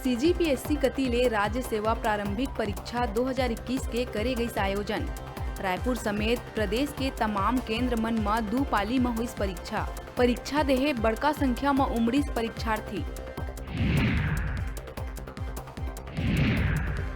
CGPSC कतिले राज्य सेवा प्रारंभिक परीक्षा 2021 के करे गई आयोजन। रायपुर समेत प्रदेश के तमाम केंद्र मन में 2 पाली में हुई परीक्षा देहे बड़का संख्या में उमड़ीस परीक्षार्थी।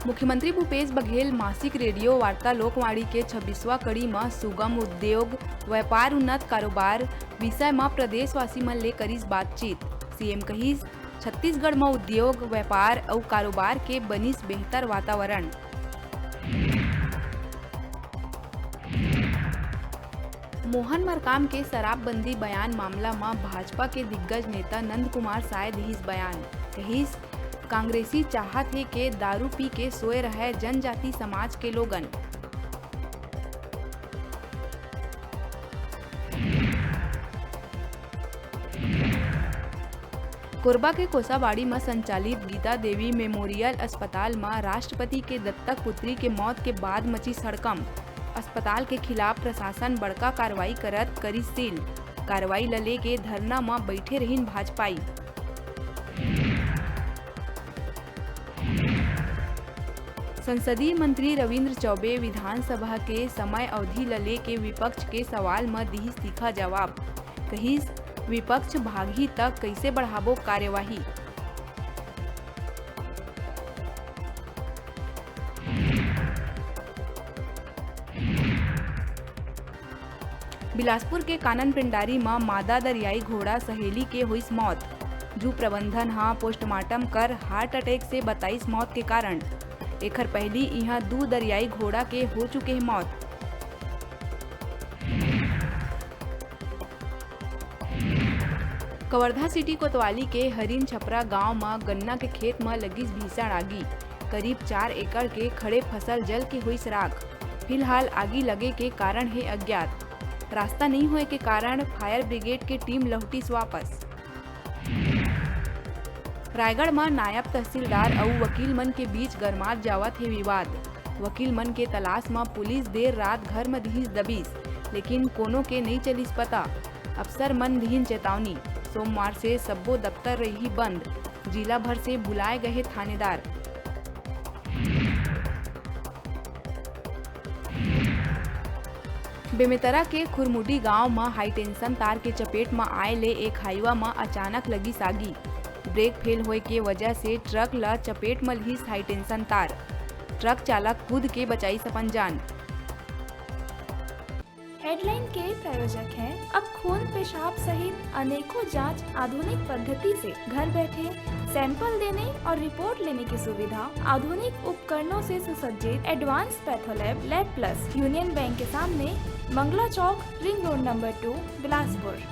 मुख्यमंत्री भूपेश बघेल मासिक रेडियो वार्ता लोकवाणी के 26वां कड़ी में सुगम उद्योग व्यापार उन्नत कारोबार विषय में प्रदेशवासी मन ले करीस बातचीत। सीएम कहिस छत्तीसगढ़ में उद्योग व्यापार और कारोबार के बनिस बेहतर वातावरण। मोहन मरकाम के शराबबंदी बयान मामला में भाजपा के दिग्गज नेता नंद कुमार साय दिहिस बयान। कहिस कांग्रेसी चाहत है कि दारू पी के सोए रहे जनजाति समाज के लोगन। कोरबा के कोसाबाड़ी में संचालित गीता देवी मेमोरियल अस्पताल में राष्ट्रपति के दत्तक पुत्री के मौत के बाद मची हड़कंप। अस्पताल के खिलाफ प्रशासन बड़का कार्रवाई करत करी सील। कार्रवाई ल लेके धरना में बैठे रहीन भाजपाई। संसदीय मंत्री रविंद्र चौबे विधानसभा के समय अवधि ल लेके विपक्ष के सवाल में दिहिस तीखा जवाब। कहिस विपक्ष भागी तक कैसे बढ़ाबो कार्यवाही। बिलासपुर के कानन पिंडारी में मादा दरियाई घोड़ा सहेली के हुई मौत। जू प्रबंधन पोस्टमार्टम कर हार्ट अटैक से बताइस मौत के कारण। एकर पहली यहाँ 2 दरियाई घोड़ा के हो चुके मौत। कवर्धा सिटी कोतवाली के हरिन छपरा गांव में गन्ना के खेत में लगिस भीषण आगी। करीब 4 एकड़ के खड़े फसल जल के हुई राख। फिलहाल आगी लगे के कारण है अज्ञात। रास्ता नहीं होए के कारण फायर ब्रिगेड के टीम लौटिस वापस। रायगढ़ में नायब तहसीलदार और वकील मन के बीच गरमात जावत है विवाद। वकील मन के तलाश में पुलिस देर रात घर में दिहिस दबिश, लेकिन कोनो के नहीं चलिस पता। अफसर मन दिहिन चेतावनी। सोमवार से सब्बो दफ्तर रही बंद। जिला भर से बुलाए गए थानेदार। बेमेतरा के खुरमुडी गांव में हाईटेंशन तार के चपेट में आए ले एक हाईवा में अचानक लगी आगी। ब्रेक फेल होए के वजह से ट्रक ला चपेट में लिहिस हाईटेंशन तार। ट्रक चालक कूद के बचाई अपन जान। हेडलाइन के प्रायोजक हैं अब खून पेशाब सहित अनेकों जांच आधुनिक पद्धति से घर बैठे सैंपल देने और रिपोर्ट लेने की सुविधा। आधुनिक उपकरणों से सुसज्जित advance patholab lab plus union bank के सामने, मंगला चौक, रिंग रोड नंबर 2, बिलासपुर।